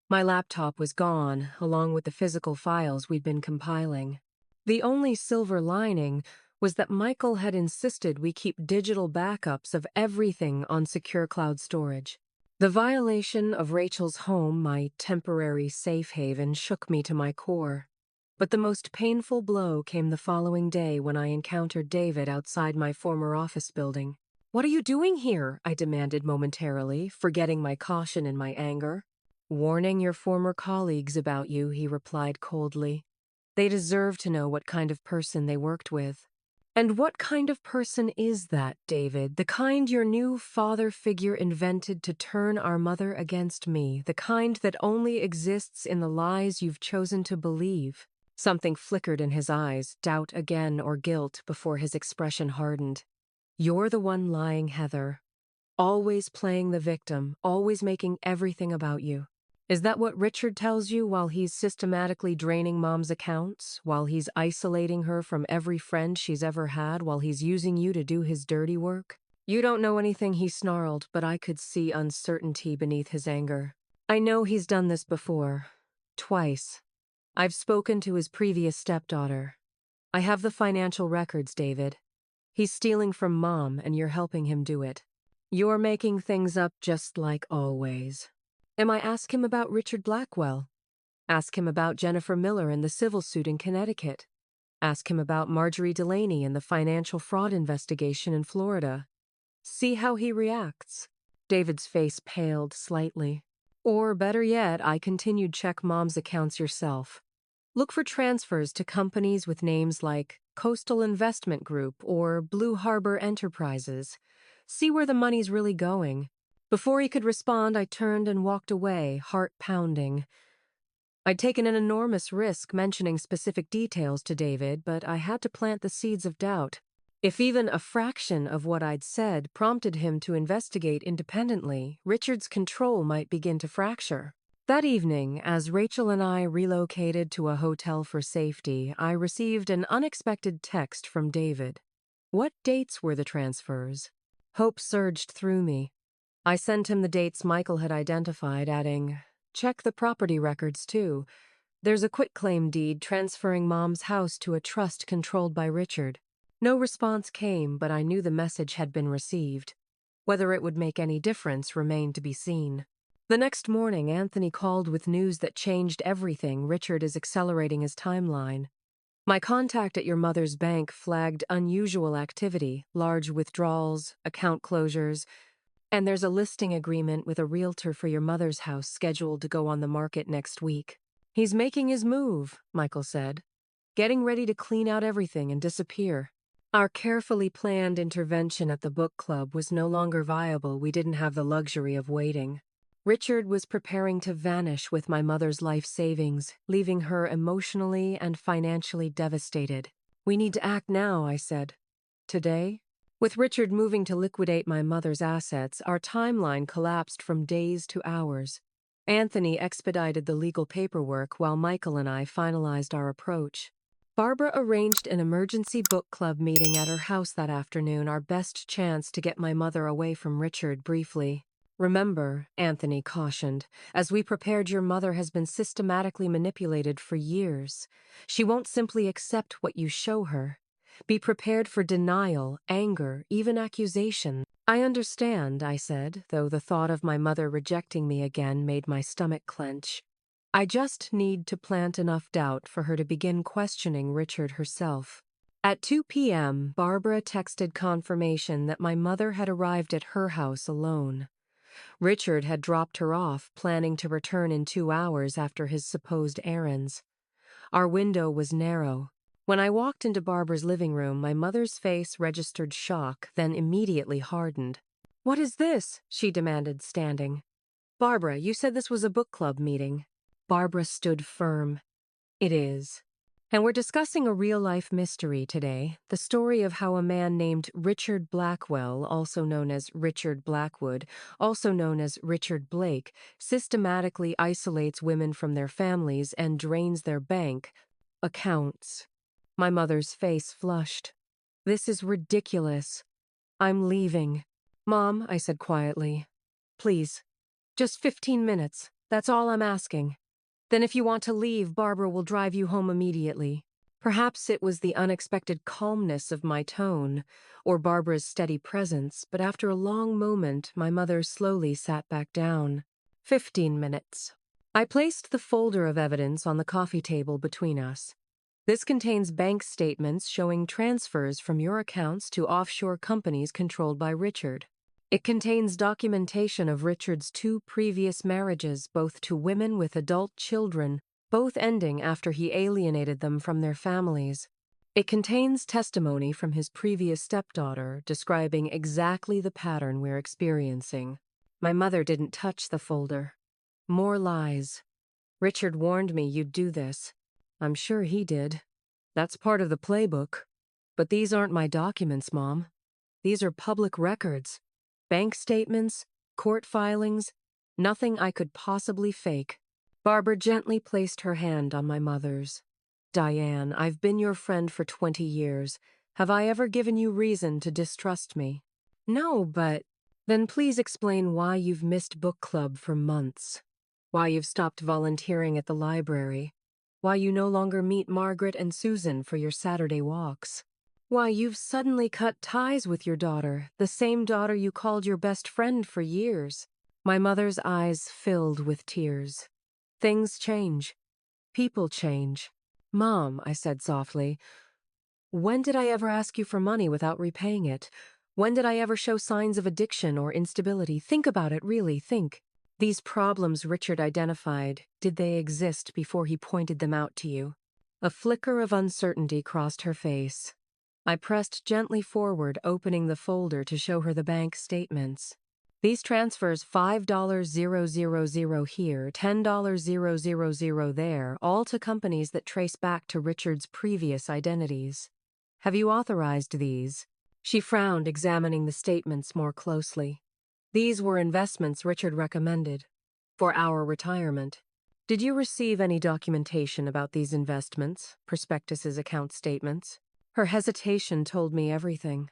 My laptop was gone, along with the physical files we'd been compiling. The only silver lining was that Michael had insisted we keep digital backups of everything on secure cloud storage. The violation of Rachel's home, my temporary safe haven, shook me to my core. But the most painful blow came the following day when I encountered David outside my former office building. "What are you doing here?" I demanded momentarily, forgetting my caution in my anger. "Warning your former colleagues about you," he replied coldly. "They deserve to know what kind of person they worked with." "And what kind of person is that, David? The kind your new father figure invented to turn our mother against me, the kind that only exists in the lies you've chosen to believe?" Something flickered in his eyes, doubt again or guilt, before his expression hardened. "You're the one lying, Heather. Always playing the victim, always making everything about you. Is that what Richard tells you while he's systematically draining Mom's accounts, while he's isolating her from every friend she's ever had, while he's using you to do his dirty work?" "You don't know anything," he snarled, but I could see uncertainty beneath his anger. "I know he's done this before. Twice. I've spoken to his previous stepdaughter. I have the financial records, David. He's stealing from Mom, and you're helping him do it. You're making things up just like always." Ask him about Richard Blackwell. Ask him about Jennifer Miller and the civil suit in Connecticut. Ask him about Marjorie Delaney and the financial fraud investigation in Florida. See how he reacts. David's face paled slightly. "Or better yet," I continued, "check Mom's accounts yourself. Look for transfers to companies with names like Coastal Investment Group or Blue Harbor Enterprises. See where the money's really going." Before he could respond, I turned and walked away, heart pounding. I'd taken an enormous risk mentioning specific details to David, but I had to plant the seeds of doubt. If even a fraction of what I'd said prompted him to investigate independently, Richard's control might begin to fracture. That evening, as Rachel and I relocated to a hotel for safety, I received an unexpected text from David. What dates were the transfers? Hope surged through me. I sent him the dates Michael had identified, adding, "Check the property records, too. There's a quitclaim deed transferring Mom's house to a trust controlled by Richard." No response came, but I knew the message had been received. Whether it would make any difference remained to be seen. The next morning, Anthony called with news that changed everything. "Richard is accelerating his timeline. My contact at your mother's bank flagged unusual activity, large withdrawals, account closures, and there's a listing agreement with a realtor for your mother's house scheduled to go on the market next week." "He's making his move," Michael said. "Getting ready to clean out everything and disappear." Our carefully planned intervention at the book club was no longer viable. We didn't have the luxury of waiting. Richard was preparing to vanish with my mother's life savings, leaving her emotionally and financially devastated. "We need to act now," I said. "Today?" With Richard moving to liquidate my mother's assets, our timeline collapsed from days to hours. Anthony expedited the legal paperwork while Michael and I finalized our approach. Barbara arranged an emergency book club meeting at her house that afternoon, our best chance to get my mother away from Richard briefly. Remember, Anthony cautioned, as we prepared, your mother has been systematically manipulated for years. She won't simply accept what you show her. Be prepared for denial, anger, even accusation. I understand, I said, though the thought of my mother rejecting me again made my stomach clench. I just need to plant enough doubt for her to begin questioning Richard herself. At 2 p.m., Barbara texted confirmation that my mother had arrived at her house alone. Richard had dropped her off, planning to return in 2 hours after his supposed errands. Our window was narrow. When I walked into Barbara's living room, my mother's face registered shock, then immediately hardened. "What is this?" she demanded, standing. "Barbara, you said this was a book club meeting." Barbara stood firm. "It is. And we're discussing a real-life mystery today, the story of how a man named Richard Blackwell, also known as Richard Blackwood, also known as Richard Blake, systematically isolates women from their families and drains their bank accounts." My mother's face flushed. "This is ridiculous. I'm leaving." "Mom," I said quietly, "please, just 15 minutes. That's all I'm asking. Then if you want to leave, Barbara will drive you home immediately." Perhaps it was the unexpected calmness of my tone, or Barbara's steady presence, but after a long moment, my mother slowly sat back down. 15 minutes. I placed the folder of evidence on the coffee table between us. "This contains bank statements showing transfers from your accounts to offshore companies controlled by Richard. It contains documentation of Richard's 2 previous marriages, both to women with adult children, both ending after he alienated them from their families. It contains testimony from his previous stepdaughter describing exactly the pattern we're experiencing." My mother didn't touch the folder. "More lies. Richard warned me you'd do this." "I'm sure he did. That's part of the playbook. But these aren't my documents, Mom. These are public records. Bank statements, court filings, nothing I could possibly fake." Barbara gently placed her hand on my mother's. "Diane, I've been your friend for 20 years. Have I ever given you reason to distrust me?" "No, but—" "Then please explain why you've missed book club for months. Why you've stopped volunteering at the library. Why you no longer meet Margaret and Susan for your Saturday walks. Why you've suddenly cut ties with your daughter, the same daughter you called your best friend for years." My mother's eyes filled with tears. "Things change. People change." "Mom," I said softly, "when did I ever ask you for money without repaying it? When did I ever show signs of addiction or instability? Think about it, really, think. These problems Richard identified, did they exist before he pointed them out to you?" A flicker of uncertainty crossed her face. I pressed gently forward, opening the folder to show her the bank statements. "These transfers, $5,000 here, $10,000 there, all to companies that trace back to Richard's previous identities. Have you authorized these?" She frowned, examining the statements more closely. "These were investments Richard recommended. For our retirement. Did you receive any documentation about these investments, prospectuses, account statements?" Her hesitation told me everything.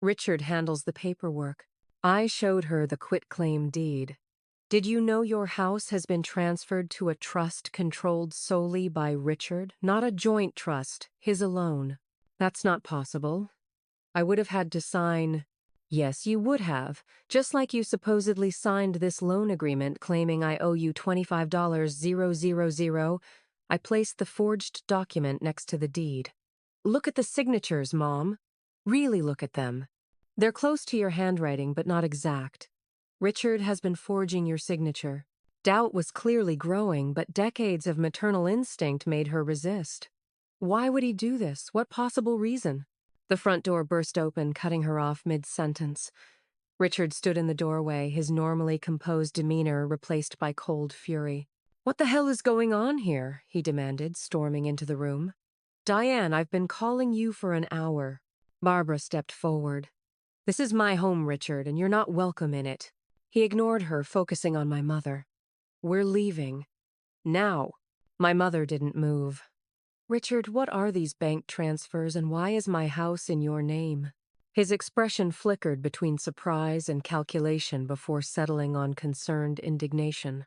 "Richard handles the paperwork." I showed her the quitclaim deed. "Did you know your house has been transferred to a trust controlled solely by Richard, not a joint trust, his alone?" "That's not possible. I would have had to sign—" "Yes, you would have, just like you supposedly signed this loan agreement claiming I owe you $25,000. I placed the forged document next to the deed. "Look at the signatures, Mom. Really look at them. They're close to your handwriting, but not exact. Richard has been forging your signature." Doubt was clearly growing, but decades of maternal instinct made her resist. "Why would he do this? What possible reason?" The front door burst open, cutting her off mid-sentence. Richard stood in the doorway, his normally composed demeanor replaced by cold fury. "What the hell is going on here?" he demanded, storming into the room. "Diane, I've been calling you for an hour." Barbara stepped forward. "This is my home, Richard, and you're not welcome in it." He ignored her, focusing on my mother. We're leaving. Now. My mother didn't move. Richard, what are these bank transfers and why is my house in your name? His expression flickered between surprise and calculation before settling on concerned indignation.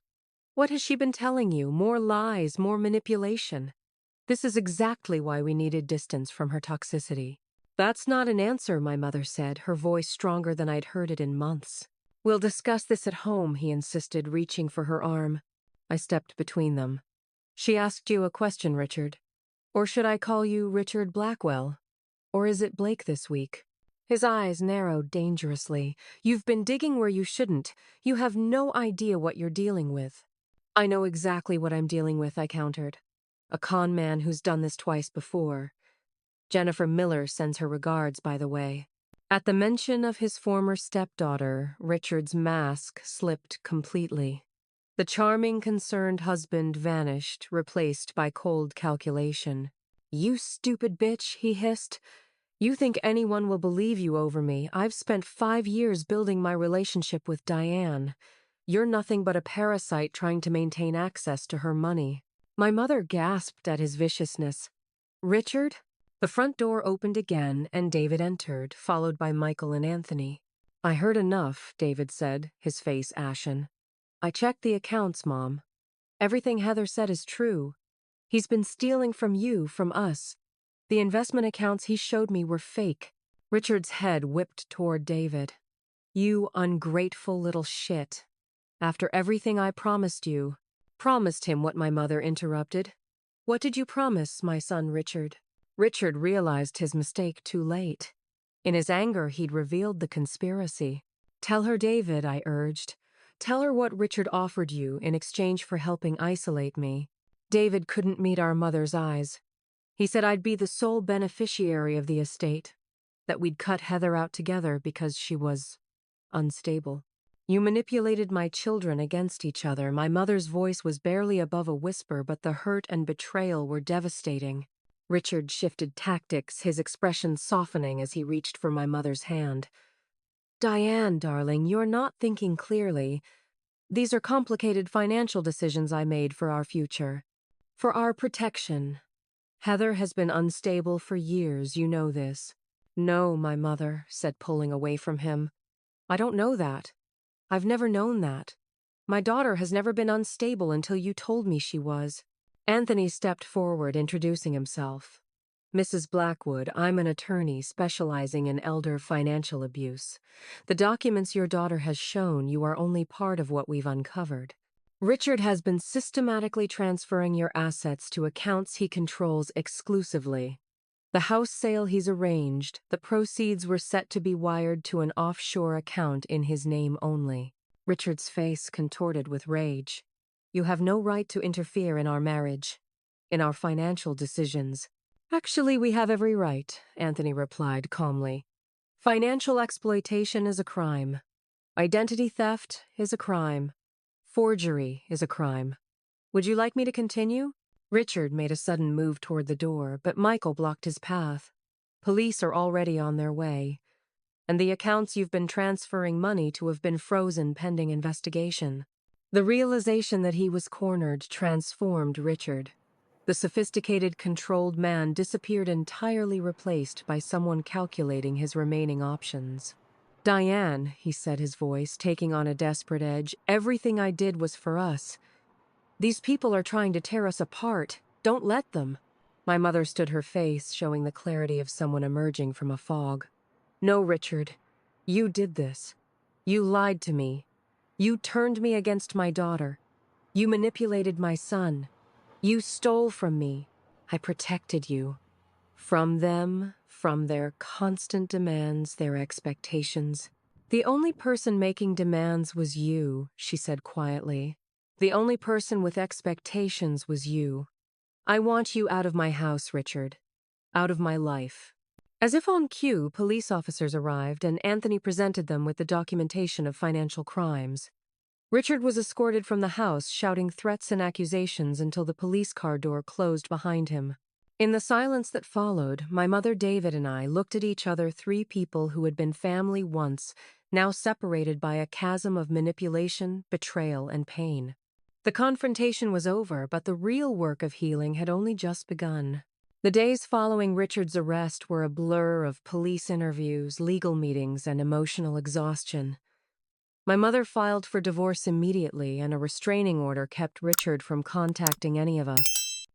What has she been telling you? More lies, more manipulation. This is exactly why we needed distance from her toxicity. That's not an answer, my mother said, her voice stronger than I'd heard it in months. We'll discuss this at home, he insisted, reaching for her arm. I stepped between them. She asked you a question, Richard. Or should I call you Richard Blackwell? Or is it Blake this week? His eyes narrowed dangerously. You've been digging where you shouldn't. You have no idea what you're dealing with. I know exactly what I'm dealing with, I countered. A con man who's done this twice before. Jennifer Miller sends her regards, by the way. At the mention of his former stepdaughter, Richard's mask slipped completely. The charming, concerned husband vanished, replaced by cold calculation. You stupid bitch, he hissed. You think anyone will believe you over me? I've spent 5 years building my relationship with Diane. You're nothing but a parasite trying to maintain access to her money. My mother gasped at his viciousness. Richard? The front door opened again and David entered, followed by Michael and Anthony. I heard enough, David said, his face ashen. I checked the accounts, Mom. Everything Heather said is true. He's been stealing from you, from us. The investment accounts he showed me were fake. Richard's head whipped toward David. You ungrateful little shit. After everything I promised you. Promised him what my mother interrupted. What did you promise, my son Richard? Richard realized his mistake too late. In his anger, he'd revealed the conspiracy. Tell her, David, I urged. Tell her what Richard offered you in exchange for helping isolate me. David couldn't meet our mother's eyes. He said I'd be the sole beneficiary of the estate, that we'd cut Heather out together because she was unstable. You manipulated my children against each other. My mother's voice was barely above a whisper, but the hurt and betrayal were devastating. Richard shifted tactics, his expression softening as he reached for my mother's hand. Diane, darling, you're not thinking clearly. These are complicated financial decisions I made for our future. For our protection. Heather has been unstable for years, you know this. No, my mother said, pulling away from him. I don't know that. I've never known that. My daughter has never been unstable until you told me she was. Anthony stepped forward, introducing himself. Mrs. Blackwood, I'm an attorney specializing in elder financial abuse. The documents your daughter has shown you are only part of what we've uncovered. Richard has been systematically transferring your assets to accounts he controls exclusively. The house sale he's arranged, the proceeds were set to be wired to an offshore account in his name only. Richard's face contorted with rage. You have no right to interfere in our marriage, in our financial decisions. Actually, we have every right, Anthony replied calmly. Financial exploitation is a crime. Identity theft is a crime. Forgery is a crime. Would you like me to continue? Richard made a sudden move toward the door, but Michael blocked his path. Police are already on their way, and the accounts you've been transferring money to have been frozen pending investigation. The realization that he was cornered transformed Richard. The sophisticated, controlled man disappeared entirely, replaced by someone calculating his remaining options. Diane, he said, his voice taking on a desperate edge, everything I did was for us. These people are trying to tear us apart. Don't let them. My mother stood her face, showing the clarity of someone emerging from a fog. No, Richard. You did this. You lied to me. You turned me against my daughter. You manipulated my son. You stole from me. I protected you. From them, from their constant demands, their expectations. The only person making demands was you, she said quietly. The only person with expectations was you. I want you out of my house, Richard. Out of my life. As if on cue, police officers arrived and Anthony presented them with the documentation of financial crimes. Richard was escorted from the house, shouting threats and accusations until the police car door closed behind him. In the silence that followed, my mother, David, and I looked at each other, three people who had been family once, now separated by a chasm of manipulation, betrayal, and pain. The confrontation was over, but the real work of healing had only just begun. The days following Richard's arrest were a blur of police interviews, legal meetings, and emotional exhaustion. My mother filed for divorce immediately, and a restraining order kept Richard from contacting any of us.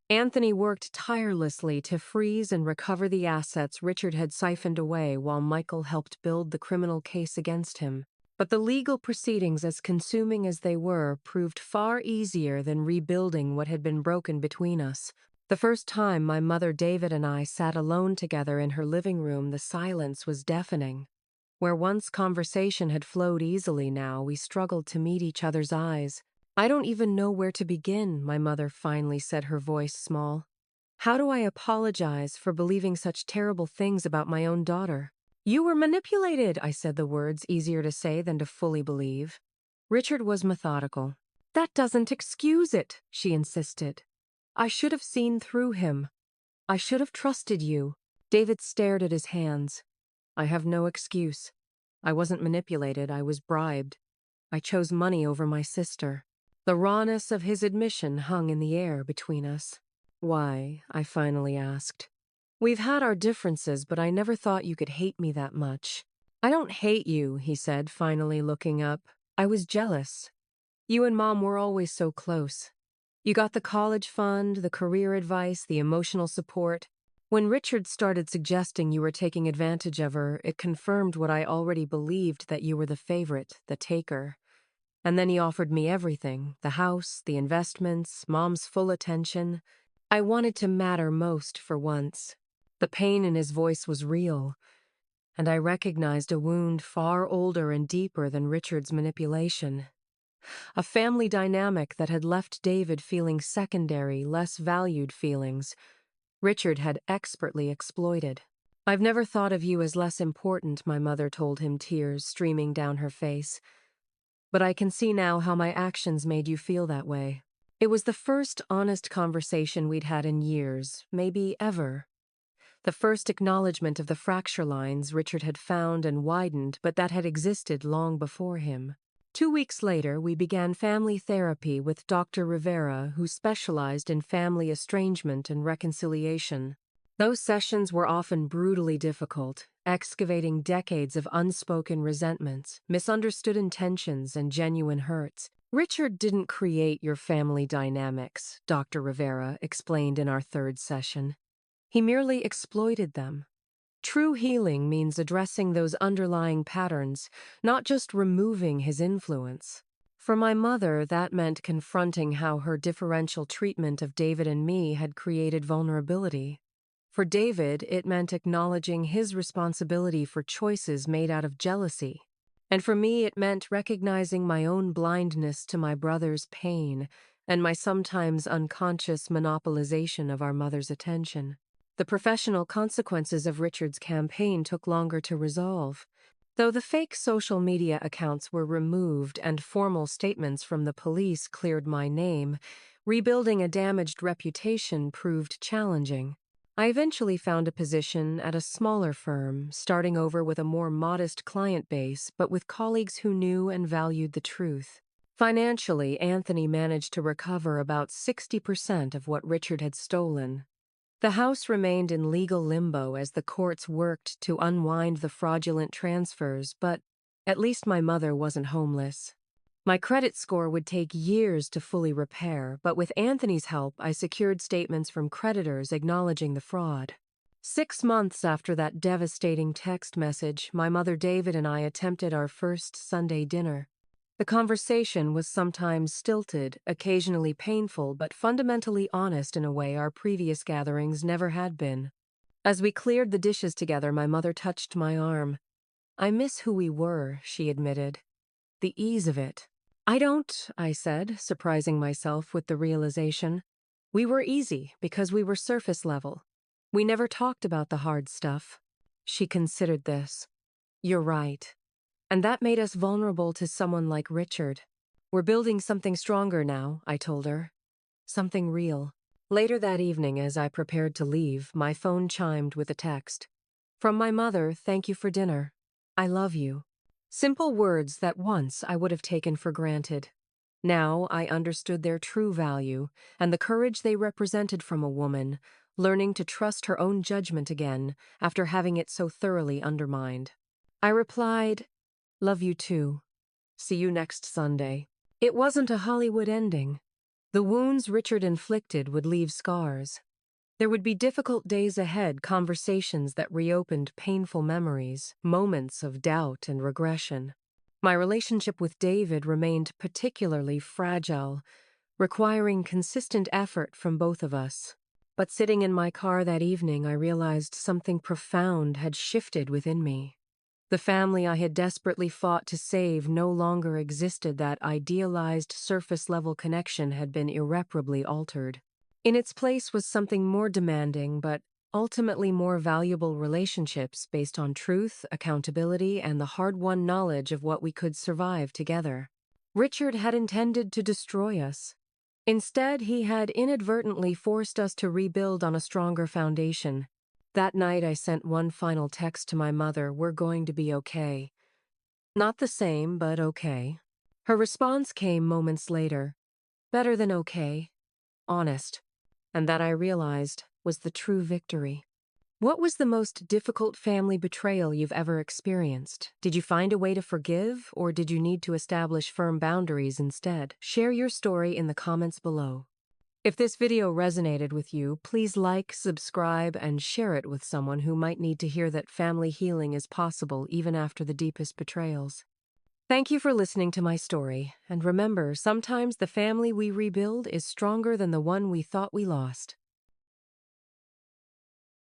Anthony worked tirelessly to freeze and recover the assets Richard had siphoned away while Michael helped build the criminal case against him. But the legal proceedings, as consuming as they were, proved far easier than rebuilding what had been broken between us. The first time my mother, David, and I sat alone together in her living room, the silence was deafening. Where once conversation had flowed easily, now we struggled to meet each other's eyes. "I don't even know where to begin," my mother finally said, her voice small. "How do I apologize for believing such terrible things about my own daughter?" "You were manipulated," I said, the words easier to say than to fully believe. Richard was methodical. "That doesn't excuse it," she insisted. "I should have seen through him. I should have trusted you." David stared at his hands. "I have no excuse. I wasn't manipulated, I was bribed. I chose money over my sister." The rawness of his admission hung in the air between us. "Why?" I finally asked. "We've had our differences, but I never thought you could hate me that much." "I don't hate you," he said, finally looking up. "I was jealous. You and Mom were always so close. You got the college fund, the career advice, the emotional support. When Richard started suggesting you were taking advantage of her, it confirmed what I already believed, that you were the favorite, the taker. And then he offered me everything, the house, the investments, Mom's full attention. I wanted to matter most for once." The pain in his voice was real, and I recognized a wound far older and deeper than Richard's manipulation. A family dynamic that had left David feeling secondary, less valued feelings Richard had expertly exploited. "I've never thought of you as less important," my mother told him, tears streaming down her face. "But I can see now how my actions made you feel that way." It was the first honest conversation we'd had in years, maybe ever. The first acknowledgement of the fracture lines Richard had found and widened, but that had existed long before him. 2 weeks later, we began family therapy with Dr. Rivera, who specialized in family estrangement and reconciliation. Those sessions were often brutally difficult, excavating decades of unspoken resentments, misunderstood intentions, and genuine hurts. "Richard didn't create your family dynamics," Dr. Rivera explained in our third session. "He merely exploited them. True healing means addressing those underlying patterns, not just removing his influence." For my mother, that meant confronting how her differential treatment of David and me had created vulnerability. For David, it meant acknowledging his responsibility for choices made out of jealousy. And for me, it meant recognizing my own blindness to my brother's pain and my sometimes unconscious monopolization of our mother's attention. The professional consequences of Richard's campaign took longer to resolve. Though the fake social media accounts were removed and formal statements from the police cleared my name, rebuilding a damaged reputation proved challenging. I eventually found a position at a smaller firm, starting over with a more modest client base, but with colleagues who knew and valued the truth. Financially, Anthony managed to recover about 60% of what Richard had stolen. The house remained in legal limbo as the courts worked to unwind the fraudulent transfers, but at least my mother wasn't homeless. My credit score would take years to fully repair, but with Anthony's help, I secured statements from creditors acknowledging the fraud. 6 months after that devastating text message, my mother, David, and I attempted our first Sunday dinner. The conversation was sometimes stilted, occasionally painful, but fundamentally honest in a way our previous gatherings never had been. As we cleared the dishes together, my mother touched my arm. "I miss who we were," she admitted. "The ease of it." "I don't," I said, surprising myself with the realization. "We were easy because we were surface level. We never talked about the hard stuff." She considered this. "You're right. And that made us vulnerable to someone like Richard. We're building something stronger now," I told her. "Something real." Later that evening, as I prepared to leave, my phone chimed with a text. "From my mother, thank you for dinner. I love you." Simple words that once I would have taken for granted. Now I understood their true value and the courage they represented from a woman, learning to trust her own judgment again after having it so thoroughly undermined. I replied, "Love you too. See you next Sunday." It wasn't a Hollywood ending. The wounds Richard inflicted would leave scars. There would be difficult days ahead, conversations that reopened painful memories, moments of doubt and regression. My relationship with David remained particularly fragile, requiring consistent effort from both of us. But sitting in my car that evening, I realized something profound had shifted within me. The family I had desperately fought to save no longer existed. That idealized surface-level connection had been irreparably altered. In its place was something more demanding, but ultimately more valuable: relationships based on truth, accountability, and the hard-won knowledge of what we could survive together. Richard had intended to destroy us. Instead, he had inadvertently forced us to rebuild on a stronger foundation. That night, I sent one final text to my mother: "We're going to be okay." Not the same, but okay. Her response came moments later: "Better than okay. Honest." And that, I realized, was the true victory. What was the most difficult family betrayal you've ever experienced? Did you find a way to forgive, or did you need to establish firm boundaries instead? Share your story in the comments below. If this video resonated with you, please like, subscribe, and share it with someone who might need to hear that family healing is possible even after the deepest betrayals. Thank you for listening to my story, and remember, sometimes the family we rebuild is stronger than the one we thought we lost.